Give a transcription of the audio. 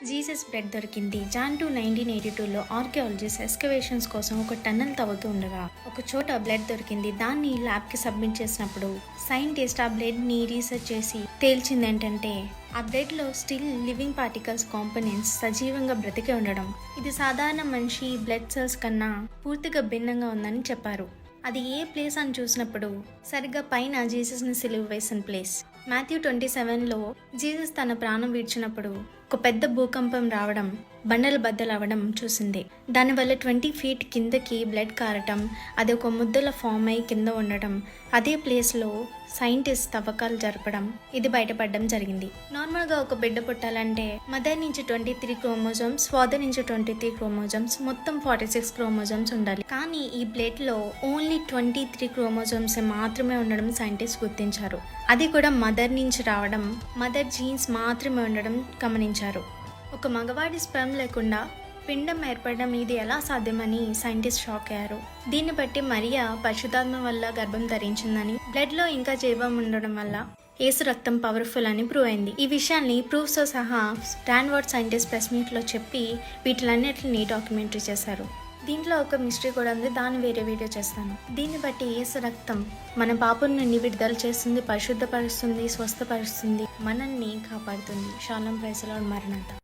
Jesus blood దొరికింది. John 2 1982లో archaeologist excavations కోసం ఒక టన్నెల్ తవ్వుతూ ఉండగా ఒక చోట బ్లడ్ దొరికింది. దాన్ని ల్యాబ్కి సబ్మిట్ చేసినప్పుడు సైంటిస్ట్ ఆ బ్లడ్ని రీసెర్చ్ చేసి తేల్చింది ఏంటంటే ఆ బ్లడ్లో స్టిల్ లివింగ్ పార్టికల్స్ కాంపోనెంట్స్ సజీవంగా బ్రతికే ఉండడం. ఇది సాధారణ మనిషి బ్లడ్ సెల్స్ కన్నా పూర్తిగా భిన్నంగా ఉందని చెప్పారు. అది ఏ ప్లేస్ అని చూసినప్పుడు సరిగ్గా పైన జీసస్ని సిలువ వేసిన ప్లేస్. మాథ్యూ 27లో జీసస్ తన ప్రాణం విడిచినప్పుడు ఒక పెద్ద భూకంపం రావడం, బండలు బద్దలు అవ్వడం చూసింది. దానివల్ల 20 feet కిందకి బ్లడ్ కారటం, అది ఒక ముద్దల ఫామ్ అయి కింద ఉండటం, అదే ప్లేస్లో సైంటిస్ట్ తవ్వకాలు జరపడం, ఇది బయటపడడం జరిగింది. నార్మల్గా ఒక బిడ్డ పుట్టాలంటే మదర్ నుంచి 23 క్రోమోజోమ్స్, ఫాదర్ నుంచి 23 క్రోమోజోమ్స్, మొత్తం 46 క్రోమోజోమ్స్ ఉండాలి. కానీ ఈ బ్లడ్లో ఓన్లీ 23 క్రోమోజోమ్స్ మాత్రమే ఉండడం సైంటిస్ట్ గుర్తించారు. అది కూడా మదర్ నుంచి రావడం, మదర్ జీన్స్ మాత్రమే ఉండడం గమనించారు. ఒక మగవాడి స్పెర్మ్ లేకుండా పిండం ఏర్పడడం ఇది ఎలా సాధ్యమని సైంటిస్ట్ షాక్ అయ్యారు. దీన్ని బట్టి మరియా పరిశుద్ధాత్మ వల్ల గర్భం ధరించిందని, బ్లడ్లో ఇంకా జీవం ఉండడం వల్ల యేసు రక్తం పవర్ఫుల్ అని ప్రూవ్ అయింది. ఈ విషయాన్ని ప్రూఫ్స్తో సహా స్టాన్ఫోర్డ్ సైంటిస్ట్ ప్రెస్ మీట్లో చెప్పి వీటిలన్నిటిని డాక్యుమెంటరీ చేశారు. దీంట్లో ఒక మిస్టరీ కూడా ఉంది, దాన్ని వేరే వీడియో చేస్తాను. దీన్ని బట్టి యేసు రక్తం మన పాపం నుండి విడుదల చేస్తుంది, పరిశుద్ధపరుస్తుంది, స్వస్థపరుస్తుంది, మనల్ని కాపాడుతుంది. Shalom, praise the Lord. మరణాత.